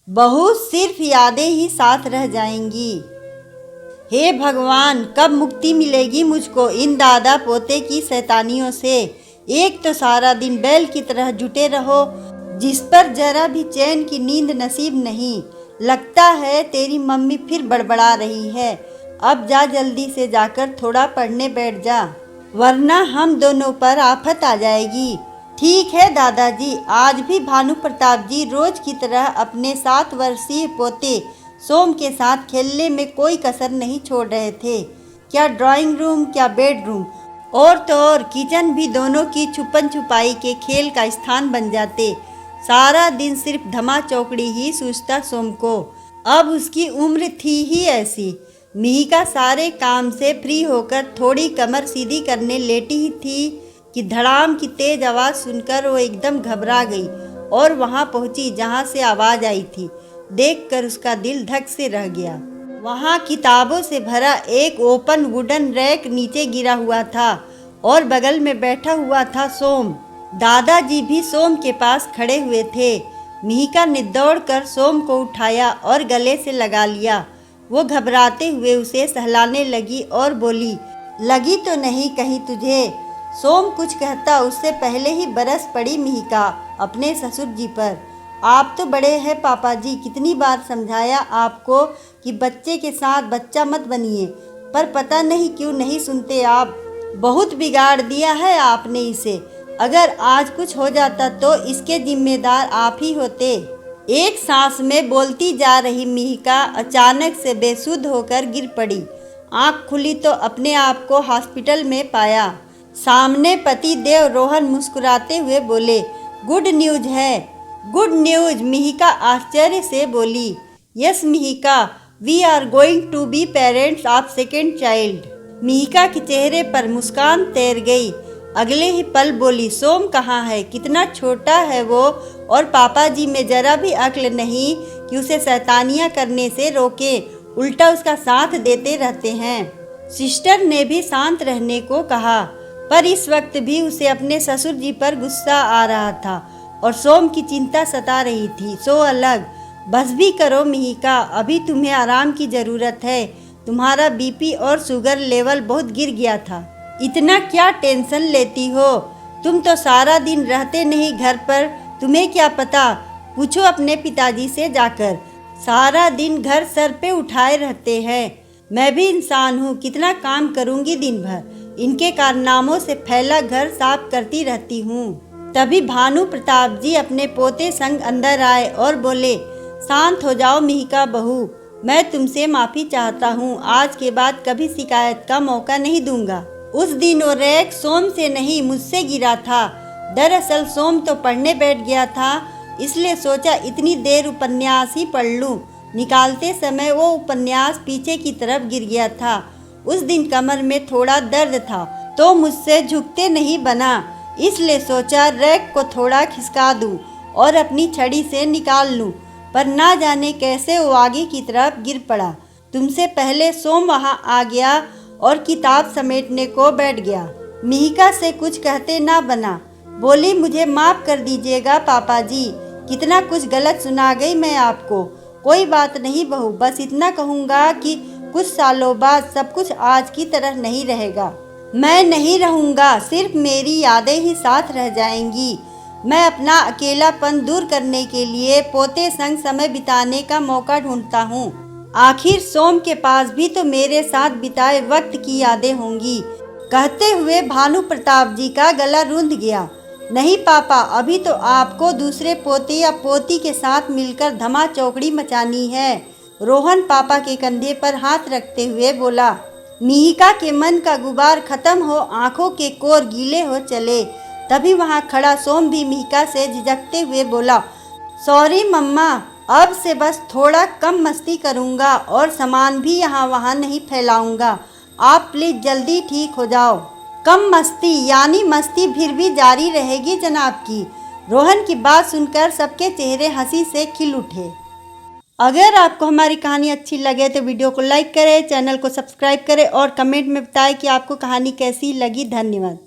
बहू सिर्फ यादें ही साथ रह जाएंगी। हे भगवान, कब मुक्ति मिलेगी मुझको इन दादा पोते की शैतानियों से। एक तो सारा दिन बैल की तरह जुटे रहो, जिस पर जरा भी चैन की नींद नसीब नहीं। लगता है तेरी मम्मी फिर बड़बड़ा रही है। अब जा, जल्दी से जाकर थोड़ा पढ़ने बैठ जा, वरना हम दोनों पर आफत आ जाएगी। ठीक है दादाजी। आज भी भानु प्रताप जी रोज की तरह अपने 7 वर्षीय पोते सोम के साथ खेलने में कोई कसर नहीं छोड़ रहे थे। क्या ड्राइंग रूम, क्या बेडरूम, और तो और किचन भी दोनों की छुपन छुपाई के खेल का स्थान बन जाते। सारा दिन सिर्फ धमा चौकड़ी ही सूझता सोम को। अब उसकी उम्र थी ही ऐसी। मिहिका सारे काम से फ्री होकर थोड़ी कमर सीधी करने लेटी ही थी कि धड़ाम की तेज आवाज़ सुनकर वो एकदम घबरा गई और वहां पहुंची जहां से आवाज़ आई थी। देखकर उसका दिल धक से रह गया। वहां किताबों से भरा एक ओपन वुडन रैक नीचे गिरा हुआ था और बगल में बैठा हुआ था सोम। दादाजी भी सोम के पास खड़े हुए थे। मिहिका ने दौड़कर सोम को उठाया और गले से लगा लिया। वो घबराते हुए उसे सहलाने लगी और बोली, लगी तो नहीं कहीं तुझे? सोम कुछ कहता उससे पहले ही बरस पड़ी मिहिका अपने ससुर जी पर। आप तो बड़े हैं पापा जी, कितनी बार समझाया आपको कि बच्चे के साथ बच्चा मत बनिए, पर पता नहीं क्यों नहीं सुनते आप। बहुत बिगाड़ दिया है आपने इसे। अगर आज कुछ हो जाता तो इसके जिम्मेदार आप ही होते। एक सांस में बोलती जा रही मिहिका अचानक से बेसुध होकर गिर पड़ी। आंख खुली तो अपने आप को हॉस्पिटल में पाया। सामने पति देव रोहन मुस्कुराते हुए बोले, गुड न्यूज है। गुड न्यूज, मिहिका आश्चर्य से बोली। Yes Mihika, we are going to be parents of second child. Mihika के चेहरे पर मुस्कान तैर गई। अगले ही पल बोली, सोम कहाँ है? कितना छोटा है वो, और पापा जी में जरा भी अक्ल नहीं कि उसे शैतानियाँ करने से रोके, उल्टा उसका साथ देते रहते हैं। सिस्टर ने भी शांत रहने को कहा, पर इस वक्त भी उसे अपने ससुर जी पर गुस्सा आ रहा था और सोम की चिंता सता रही थी। सो अलग। बस भी करो मिहिका, अभी तुम्हें आराम की ज़रूरत है। तुम्हारा बीपी और शुगर लेवल बहुत गिर गया था। इतना क्या टेंशन लेती हो? तुम तो सारा दिन रहते नहीं घर पर, तुम्हें क्या पता? पूछो अपने पिताजी से जाकर। सारा दिन घर सर पे उठाए रहते हैं। मैं भी इंसान हूँ, कितना काम करूँगी दिन भर। इनके कारनामों से फैला घर साफ करती रहती हूँ। तभी भानु प्रताप जी अपने पोते संग अंदर आए और बोले, शांत हो जाओ मिहिका बहू, मैं तुमसे माफ़ी चाहता हूँ। आज के बाद कभी शिकायत का मौका नहीं दूंगा। उस दिन वो रैक सोम से नहीं मुझसे गिरा था। दरअसल सोम तो पढ़ने बैठ गया था, इसलिए सोचा इतनी देर उपन्यास ही पढ़ लूँ। निकालते समय वो उपन्यास पीछे की तरफ गिर गया था। उस दिन कमर में थोड़ा दर्द था तो मुझसे झुकते नहीं बना, इसलिए सोचा रैक को थोड़ा खिसका दूं और अपनी छड़ी से निकाल लूं, पर ना जाने कैसे वो आगे की तरफ गिर पड़ा। तुमसे पहले सोम वहां आ गया और किताब समेटने को बैठ गया। मिहिका से कुछ कहते ना बना। बोली, मुझे माफ़ कर दीजिएगा पापा जी, कितना कुछ गलत सुना गई मैं आपको। कोई बात नहीं बहू, बस इतना कहूँगा कि कुछ सालों बाद सब कुछ आज की तरह नहीं रहेगा। मैं नहीं रहूँगा, सिर्फ मेरी यादें ही साथ रह जाएंगी। मैं अपना अकेलापन दूर करने के लिए पोते संग समय बिताने का मौका ढूंढता हूँ। आखिर सोम के पास भी तो मेरे साथ बिताए वक्त की यादें होंगी। कहते हुए भानु प्रताप जी का गला रूंध गया। नहीं पापा, अभी तो आपको दूसरे पोते या पोती के साथ मिलकर धमा चौकड़ी मचानी है। रोहन पापा के कंधे पर हाथ रखते हुए बोला। मिहिका के मन का गुबार खत्म हो, आंखों के कोर गीले हो चले। तभी वहां खड़ा सोम भी मिहिका से झिझकते हुए बोला, सॉरी मम्मा, अब से बस थोड़ा कम मस्ती करूंगा और सामान भी यहाँ वहाँ नहीं फैलाऊंगा। आप प्लीज जल्दी ठीक हो जाओ। कम मस्ती यानी मस्ती फिर भी जारी रहेगी जनाब की। रोहन की बात सुनकर सबके चेहरे हंसी से खिल उठे। अगर आपको हमारी कहानी अच्छी लगे तो वीडियो को लाइक करें, चैनल को सब्सक्राइब करें और कमेंट में बताएं कि आपको कहानी कैसी लगी। धन्यवाद।